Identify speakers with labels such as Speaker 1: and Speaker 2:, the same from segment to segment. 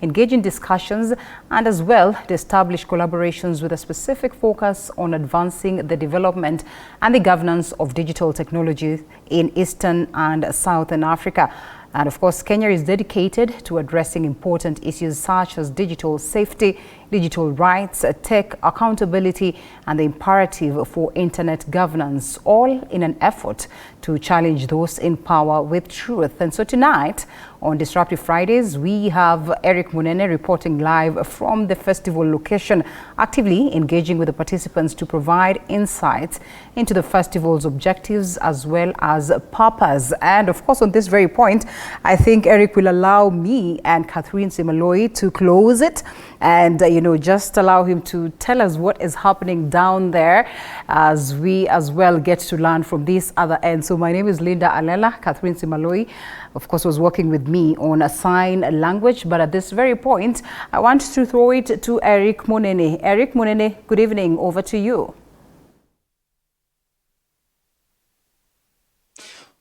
Speaker 1: engage in discussions, and as well to establish collaborations with a specific focus on advancing the development and the governance of digital technology in Eastern and Southern Africa. And of course, Kenya is dedicated to addressing important issues such as digital safety, digital rights, tech accountability, and the imperative for internet governance, all in an effort to challenge those in power with truth. And so tonight on Disruptive Fridays, we have Eric Munene reporting live from the festival location, actively engaging with the participants to provide insights into the festival's objectives as well as purpose. And of course, on this very point, I think Eric will allow me and Catherine Simaloi to close it and just allow him to tell us what is happening down there as we as well get to learn from this other end. So my name is Linda Alela. Catherine Simaloi, of course, was working with me on a sign language, but at this very point, I want to throw it to Eric Munene. Eric Munene, good evening. Over to you.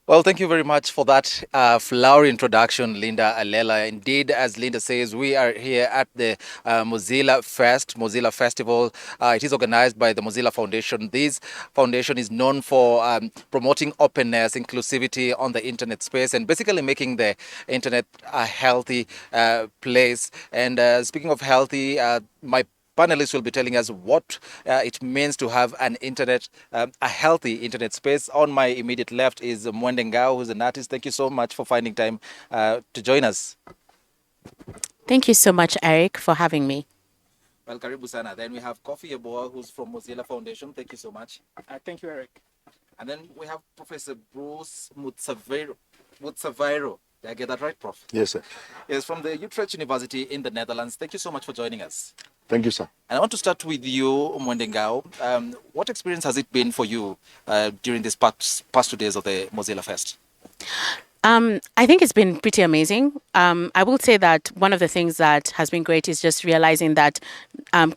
Speaker 2: Well, thank you very much for that flowery introduction, Linda Alela. Indeed, as Linda says, we are here at the Mozilla Festival. It is organized by the Mozilla Foundation. This foundation is known for promoting openness, inclusivity on the internet space, and basically making the internet a healthy place. And speaking of healthy, my panelists will be telling us what it means to have an internet, a healthy internet space. On my immediate left is Mwende, who's an artist. Thank you so much for finding time to join us.
Speaker 3: Thank you so much, Eric, for having me.
Speaker 2: Well, karibu sana. Then we have Kofi Yeboah, who's from Mozilla Foundation. Thank you so much.
Speaker 4: Thank you, Eric.
Speaker 2: And then we have Professor Bruce Mutsavairo. Did I get that right, Prof?
Speaker 5: Yes, sir.
Speaker 2: Yes, from the Utrecht University in the Netherlands. Thank you so much for joining us.
Speaker 5: Thank you, sir.
Speaker 2: And I want to start with you, Mwende. What experience has it been for you during these past 2 days of the Mozilla Fest?
Speaker 3: I think it's been pretty amazing. I will say that one of the things that has been great is just realizing that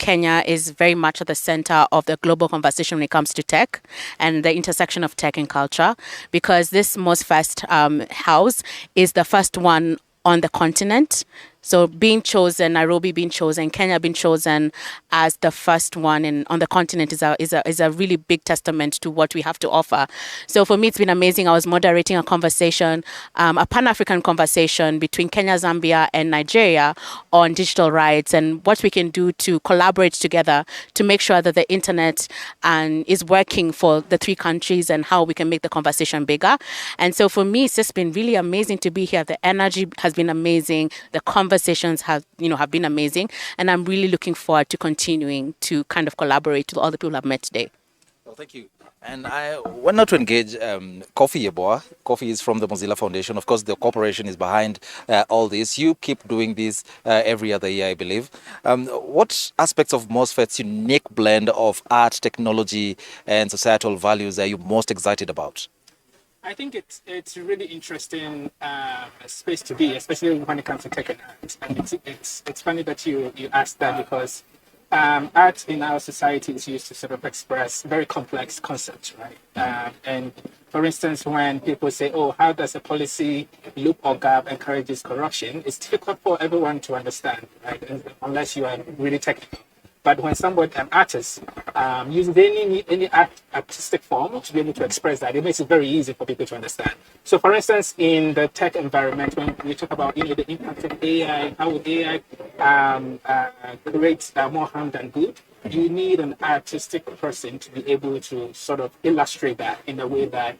Speaker 3: Kenya is very much at the center of the global conversation when it comes to tech and the intersection of tech and culture, because this Mozfest house is the first one on the continent. So being chosen, Nairobi being chosen, Kenya being chosen as the first one on the continent is a really big testament to what we have to offer. So for me, it's been amazing. I was moderating a conversation, a Pan-African conversation between Kenya, Zambia, and Nigeria on digital rights and what we can do to collaborate together to make sure that the internet is working for the three countries and how we can make the conversation bigger. And so for me, it's just been really amazing to be here. The energy has been amazing. The conversations have been amazing, and I'm really looking forward to continuing to kind of collaborate with all the people I've met today.
Speaker 2: Well, thank you. And I want now to engage Kofi Yeboah. Kofi is from the Mozilla Foundation. Of course, the corporation is behind all this. You keep doing this every other year, I believe. What aspects of Mozfest's unique blend of art, technology, and societal values are you most excited about?
Speaker 4: I think it's a really interesting space to be, especially when it comes to tech and art. And it's funny that you asked that, because art in our society is used to sort of express very complex concepts, right? And for instance, when people say, oh, how does a policy loop or gap encourages corruption? It's difficult for everyone to understand, right? Unless you are really technical. But when an artist uses any artistic form to be able to express that, it makes it very easy for people to understand. So, for instance, in the tech environment, when we talk about the impact of AI, how would AI create more harm than good, you need an artistic person to be able to sort of illustrate that in a way that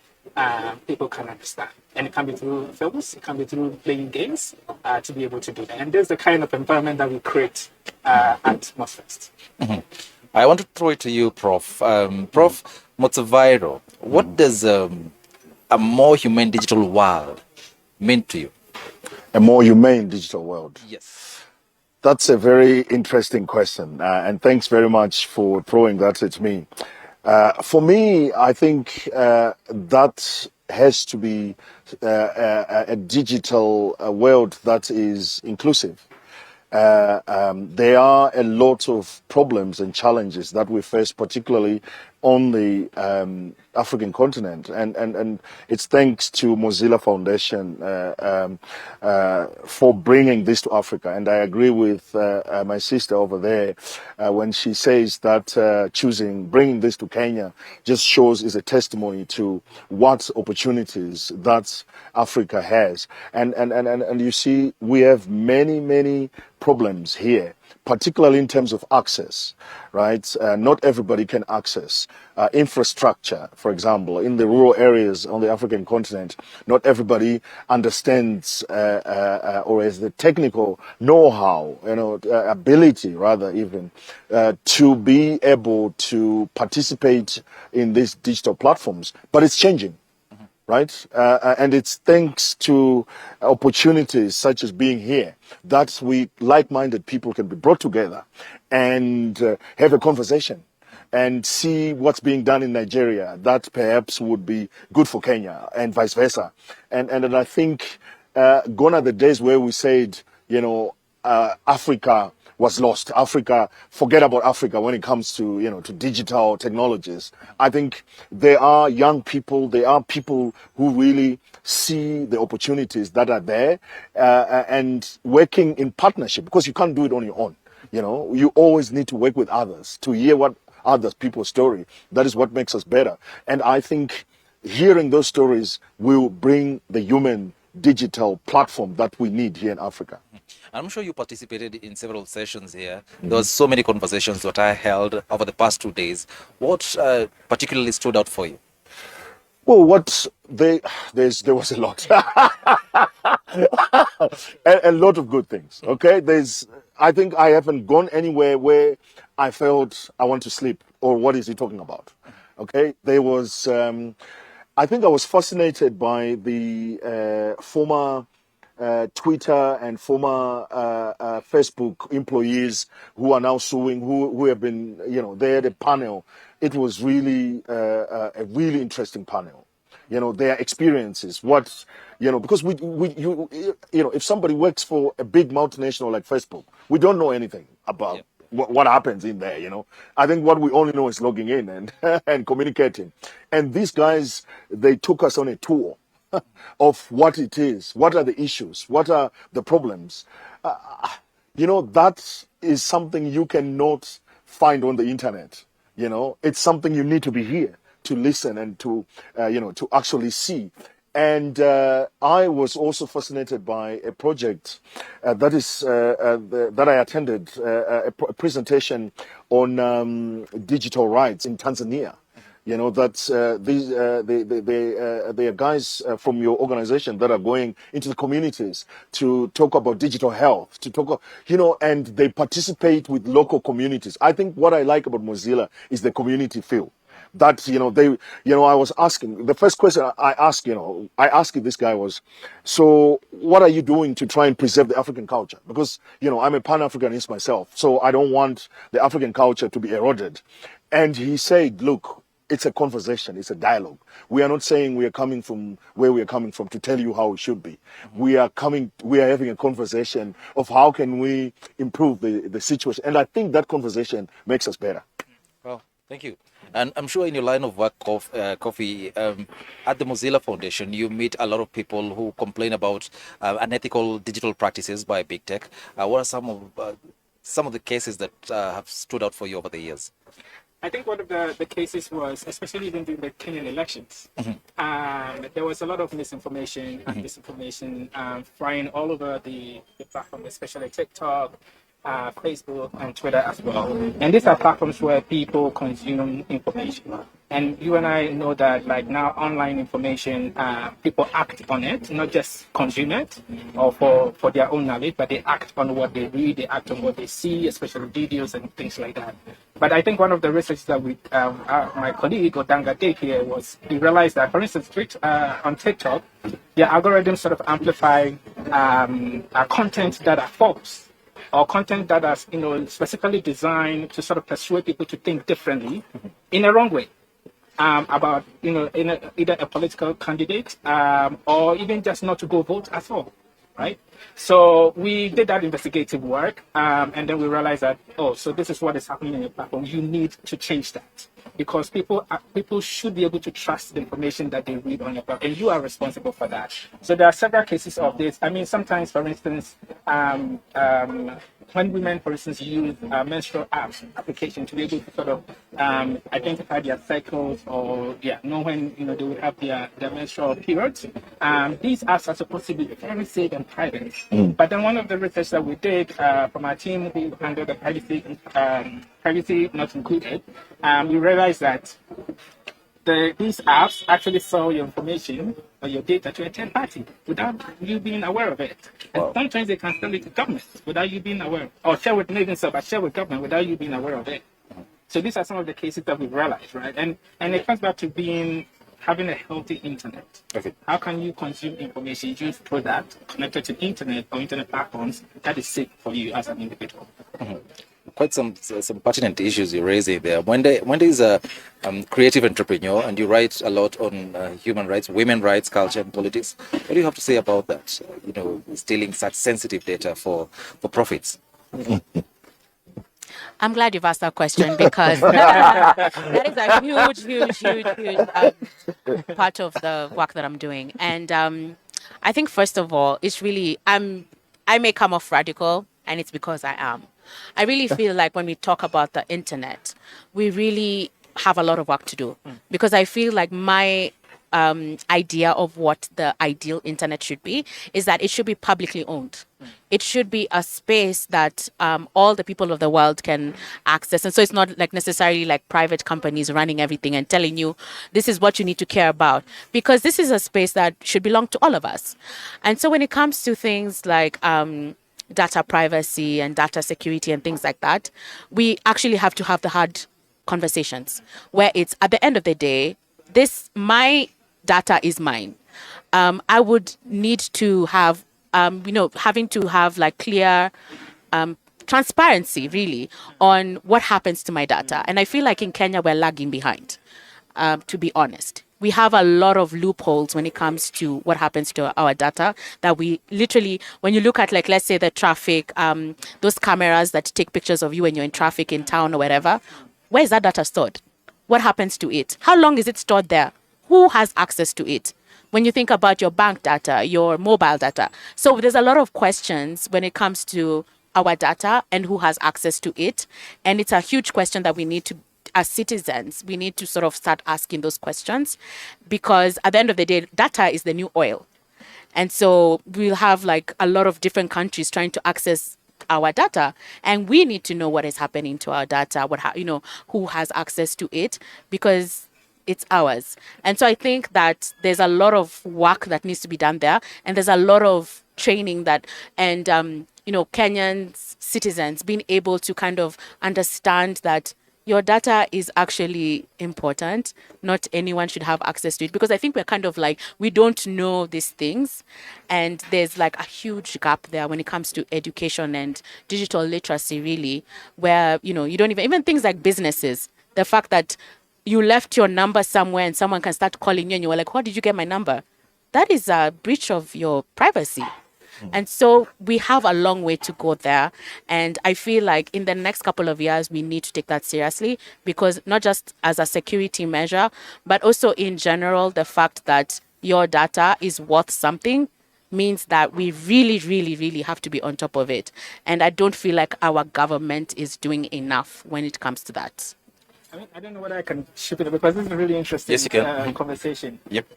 Speaker 4: people can understand. And it can be through films, it can be through playing games to be able to do that. And there's the kind of environment that we create at Mozfest.
Speaker 2: Mm-hmm. I want to throw it to you, Prof. Prof. Mutsavairo, what does a more humane digital world mean to you?
Speaker 5: A more humane digital world?
Speaker 2: Yes.
Speaker 5: That's a very interesting question. And thanks very much for throwing that at me. For me, I think that has to be a digital world that is inclusive. There are a lot of problems and challenges that we face, particularly on the African continent, and it's thanks to Mozilla Foundation for bringing this to Africa. And I agree with my sister over there when she says that bringing this to Kenya just shows is a testimony to what opportunities that Africa has. And you see, we have many problems here, particularly in terms of access, right? Not everybody can access infrastructure, for example, in the rural areas on the African continent. Not everybody understands or has the technical know-how, ability rather even, to be able to participate in these digital platforms. But it's changing. Right? And it's thanks to opportunities such as being here that we like-minded people can be brought together and have a conversation and see what's being done in Nigeria that perhaps would be good for Kenya and vice versa. And I think gone are the days where we said, Africa was lost. Africa, forget about Africa when it comes to, to digital technologies. I think there are young people, there are people who really see the opportunities that are there and working in partnership, because you can't do it on your own. You always need to work with others to hear what other people's story. That is what makes us better. And I think hearing those stories will bring the human digital platform that we need here in Africa.
Speaker 2: I'm sure you participated in several sessions here. There was so many conversations that I held over the past 2 days. What particularly stood out for you?
Speaker 5: Well, there was a lot, a lot of good things. Okay, I think I haven't gone anywhere where I felt I want to sleep or what is he talking about. Okay, there was. I think I was fascinated by the former Twitter and former Facebook employees who are now suing, who have been, they had a panel. It was really a really interesting panel. Their experiences, because if somebody works for a big multinational like Facebook, we don't know anything about what happens in there. I think what we only know is logging in and and communicating. And these guys, they took us on a tour of what it is, what are the issues, what are the problems. That is something you cannot find on the internet. It's something you need to be here to listen and to actually see. And I was also fascinated by a project that I attended, a presentation on digital rights in Tanzania. They are guys from your organization that are going into the communities to talk about digital health, and they participate with local communities. I think what I like about Mozilla is the community feel. That, I was asking, the first question I asked this guy was, so what are you doing to try and preserve the African culture? Because, I'm a Pan-Africanist myself, so I don't want the African culture to be eroded. And he said, look, it's a conversation, it's a dialogue. We are not saying we are coming from where we are coming from to tell you how it should be. We are having a conversation of how can we improve the situation. And I think that conversation makes us better.
Speaker 2: Well, thank you. And I'm sure in your line of work, Kofi, at the Mozilla Foundation, you meet a lot of people who complain about unethical digital practices by big tech. What are some of the cases that have stood out for you over the years?
Speaker 4: I think one of the cases was, especially even during the Kenyan elections, there was a lot of misinformation and disinformation flying all over the platform, especially TikTok, Facebook and Twitter as well. And these are platforms where people consume information. And you and I know that now online information, people act on it, not just consume it or for their own knowledge, but they act on what they read, they act on what they see, especially videos and things like that. But I think one of the research that my colleague Odanga did here was he realized that, for instance, on TikTok, their algorithms sort of amplify content that are false, or content that is, specifically designed to sort of persuade people to think differently in a wrong way about, either a political candidate or even just not to go vote at all. right? So we did that investigative work, and then we realized that, oh, so this is what is happening in your platform. You need to change that because people should be able to trust the information that they read on your platform, and you are responsible for that. So there are several cases of this. I mean, sometimes, for instance, when women, for instance, use menstrual application to be able to sort of identify their cycles or know when they would have their menstrual periods. These apps are supposed to be very safe and private. But then one of the research that we did from our team who handled the privacy not included, we realized that these apps actually sell your information or your data to a third party without you being aware of it. And sometimes they can sell it to government without you being aware, or share with government without you being aware of it. So these are some of the cases that we've realized, right? And it comes back to having a healthy internet.
Speaker 2: Okay.
Speaker 4: How can you consume information, use product connected to internet or internet platforms that is safe for you as an individual?
Speaker 2: Quite some pertinent issues you're raising there. When there is a creative entrepreneur and you write a lot on human rights, women rights, culture, and politics, what do you have to say about that? Stealing such sensitive data for profits.
Speaker 3: I'm glad you've asked that question because that is a huge part of the work that I'm doing. And I think, first of all, it's really, I may come off radical, and it's because I am. I really feel like when we talk about the internet, we really have a lot of work to do because I feel like my idea of what the ideal internet should be is that it should be publicly owned. It should be a space that all the people of the world can access. And so it's not like necessarily like private companies running everything and telling you this is what you need to care about, because this is a space that should belong to all of us. And so when it comes to things like data privacy and data security and things like that, we actually have to have the hard conversations where it's at the end of the day, my data is mine. I would need to have, having to have like clear transparency really on what happens to my data. And I feel like in Kenya, we're lagging behind, to be honest. We have a lot of loopholes when it comes to what happens to our data that we literally, when you look at like, let's say the traffic, those cameras that take pictures of you when you're in traffic in town or whatever, where is that data stored? What happens to it? How long is it stored there? Who has access to it? When you think about your bank data, your mobile data. So there's a lot of questions when it comes to our data and who has access to it. And it's a huge question that we need to, as citizens, we need to sort of start asking those questions, because at the end of the day, data is the new oil. And so we'll have like a lot of different countries trying to access our data, and we need to know what is happening to our data, who has access to it, because it's ours. And so I think that there's a lot of work that needs to be done there, and there's a lot of training that, and Kenyans, citizens being able to kind of understand that your data is actually important. Not anyone should have access to it, because I think we're kind of like, we don't know these things. And there's like a huge gap there when it comes to education and digital literacy, really, where, you don't even things like businesses. The fact that you left your number somewhere and someone can start calling you and you were like, how did you get my number? That is a breach of your privacy. And so we have a long way to go there. And I feel like in the next couple of years, we need to take that seriously, because not just as a security measure, but also in general, the fact that your data is worth something means that we really, really, really have to be on top of it. And I don't feel like our government is doing enough when it comes to that.
Speaker 4: I don't know whether I can ship it, because this is a really interesting conversation.
Speaker 2: Yep.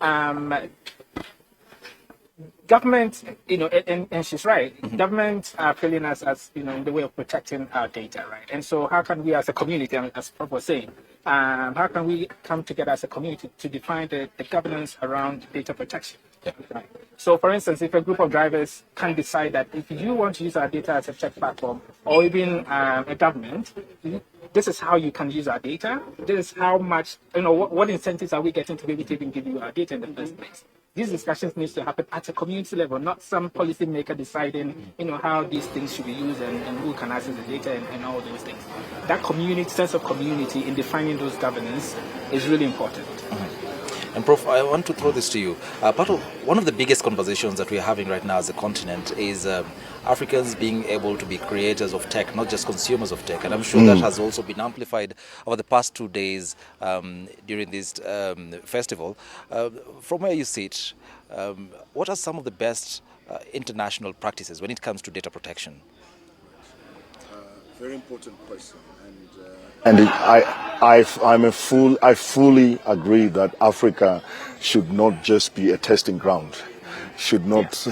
Speaker 4: Government, and she's right. Mm-hmm. Governments are failing us as, in the way of protecting our data, right? And so how can we as a community, as Prof was saying, how can we come together as a community to define the governance around data protection? Yeah. Right. So, for instance, if a group of drivers can decide that if you want to use our data as a tech platform, or even a government, this is how you can use our data. This is how much, what incentives are we getting to be able to even give you our data in the first place? These discussions need to happen at a community level, not some policymaker deciding, how these things should be used and who can access the data and all those things. That sense of community in defining those governance is really important.
Speaker 2: Mm-hmm. And Prof, I want to throw this to you. One of the biggest conversations that we're having right now as a continent is Africans being able to be creators of tech, not just consumers of tech. And I'm sure that has also been amplified over the past 2 days during this festival. From where you sit, what are some of the best international practices when it comes to data protection?
Speaker 5: Very important question, and I fully agree that Africa should not just be a testing ground. Should not.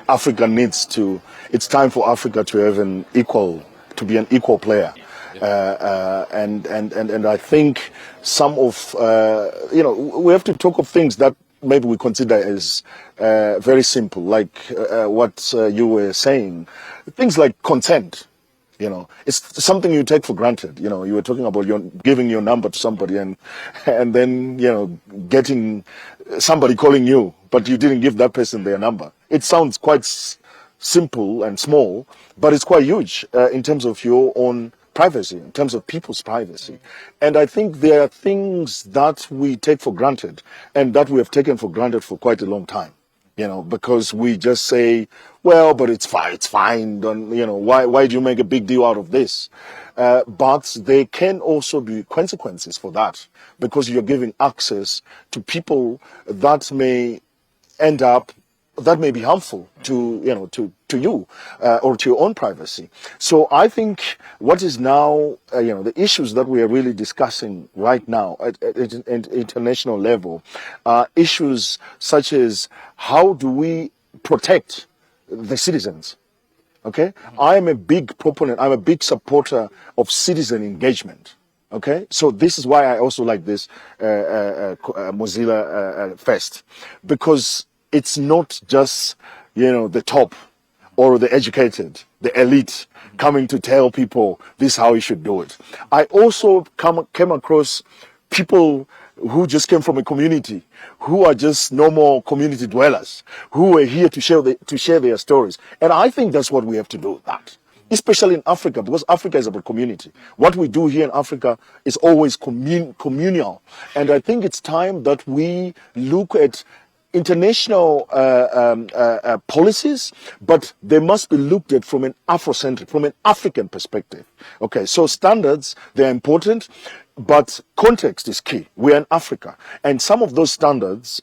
Speaker 5: Africa needs to. It's time for Africa to have to be an equal player. And I think some of we have to talk of things that maybe we consider as very simple, like what you were saying, things like consent. It's something you take for granted. You were talking about giving your number to somebody and then, getting somebody calling you, but you didn't give that person their number. It sounds quite simple and small, but it's quite huge in terms of your own privacy, in terms of people's privacy. And I think there are things that we take for granted and that we have taken for granted for quite a long time. Because we just say, well, but it's fine. Don't, why do you make a big deal out of this? But there can also be consequences for that because you're giving access to people that may be harmful to you or to your own privacy. So I think what is now, the issues that we are really discussing right now at international level are issues such as how do we protect the citizens? Okay, I am a big proponent. I'm a big supporter of citizen engagement. Okay, so this is why I also like this Mozilla Fest, because it's not just the top or the educated, the elite coming to tell people this is how you should do it. I also came across people who just came from a community, who are just normal community dwellers, who are here to share their stories. And I think that's what we have to do, that. Especially in Africa, because Africa is about community. What we do here in Africa is always communal. And I think it's time that we look at international policies, but they must be looked at from an Afrocentric, from an African perspective. Okay, so standards, they're important, but context is key. We're in Africa, and some of those standards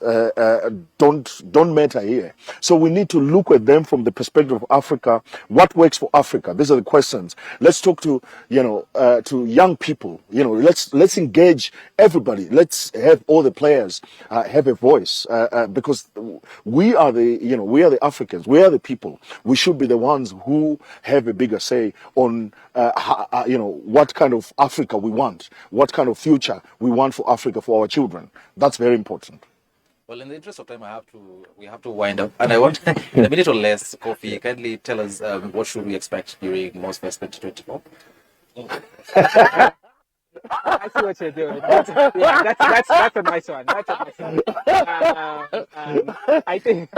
Speaker 5: don't matter here. So we need to look at them from the perspective of Africa. What works for Africa? These are the questions. Let's talk to to young people. Let's engage everybody. Let's have all the players have a voice because we are the Africans. We are the people. We should be the ones who have a bigger say on what kind of Africa we want, what kind of future we want for Africa, for our children. That's very important.
Speaker 2: Well, in the interest of time, we have to wind up. And I want, in a minute or less, Kofi, kindly tell us what should we expect during MozFest 2024?
Speaker 4: I see what you're doing. That's a nice one. That's a nice one. I think,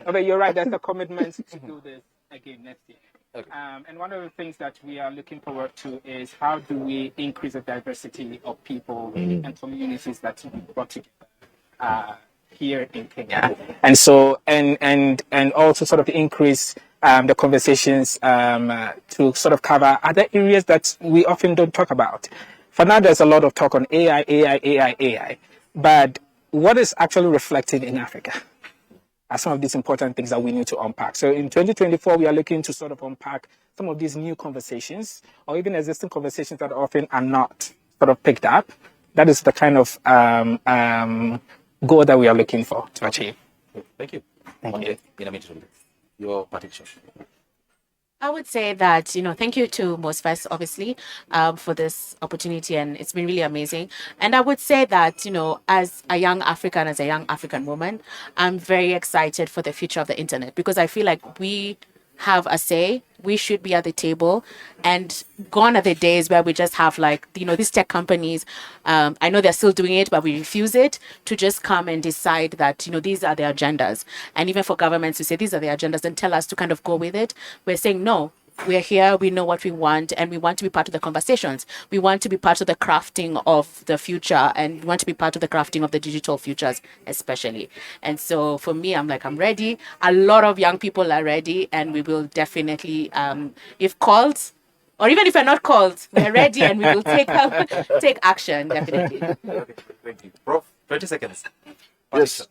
Speaker 4: but you're right. There's a commitment to do this again next year. Okay. And one of the things that we are looking forward to is how do we increase the diversity of people and communities that we brought together here in Kenya, and so and also sort of increase the conversations to sort of cover other areas that we often don't talk about. For now, there's a lot of talk on AI, but what is actually reflected in Africa are some of these important things that we need to unpack. So in 2024, we are looking to sort of unpack some of these new conversations or even existing conversations that often are not sort of picked up. That is the kind of goal that we are looking for to achieve.
Speaker 2: Thank you.
Speaker 4: Thank you.
Speaker 2: Your partition.
Speaker 3: I would say that, thank you to MozFest, obviously, for this opportunity, and it's been really amazing. And I would say that, as a young African woman, I'm very excited for the future of the internet because I feel like we have a say. We should be at the table, and gone are the days where we just have these tech companies. I know they're still doing it, but we refuse it to just come and decide that, these are the agendas. And even for governments to say these are the agendas and tell us to kind of go with it. We're saying, no, we're here, we know what we want, and we want to be part of the conversations. We want to be part of the crafting of the future, and we want to be part of the crafting of the digital futures, especially. And so for me, I'm ready. A lot of young people are ready, and we will definitely, if called, or even if we're not called, we're ready, and we will take action, definitely.
Speaker 2: Thank you. Prof, 20 seconds.
Speaker 5: Yes.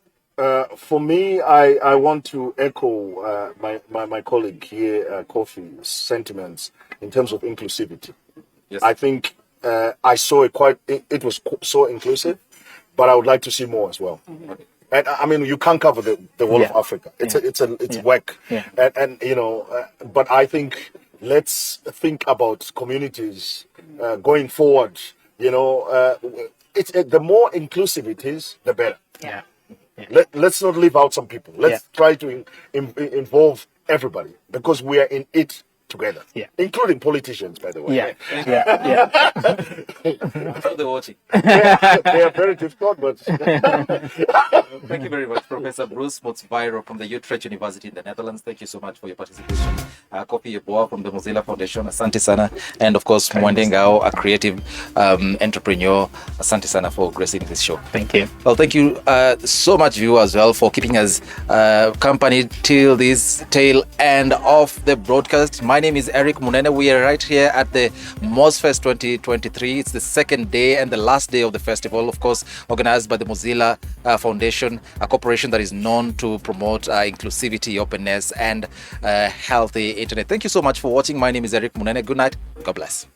Speaker 5: For me, I want to echo my colleague here, Kofi's sentiments in terms of inclusivity.
Speaker 2: Yes.
Speaker 5: I think I saw it was so inclusive, but I would like to see more as well.
Speaker 2: Okay.
Speaker 5: And I mean, you can't cover the whole of Africa. It's work.
Speaker 6: Yeah.
Speaker 5: And but I think let's think about communities going forward. The more inclusive it is, the better.
Speaker 6: Yeah.
Speaker 5: Let's not leave out some people. Let's try to involve everybody because we are in it together, including politicians, by the way.
Speaker 2: How they're watching.
Speaker 5: They are very difficult, but
Speaker 2: Thank you very much, Professor Bruce Motsvairo from the Utrecht University in the Netherlands. Thank you so much for your participation. Kofi Yeboah from the Mozilla Foundation. Asante sana. And of course, Mwende Ngao, a creative entrepreneur. Asante sana for gracing this show.
Speaker 6: Thank you.
Speaker 2: Well, thank you so much, viewers, as well, for keeping us company till this tail end of the broadcast. My name is Eric Munene. We are right here at the MozFest 2023. It's the second day and the last day of the festival, of course, organized by the Mozilla Foundation, a corporation that is known to promote inclusivity, openness, and healthy internet. Thank you so much for watching. My name is Eric Munene. Good night. God bless.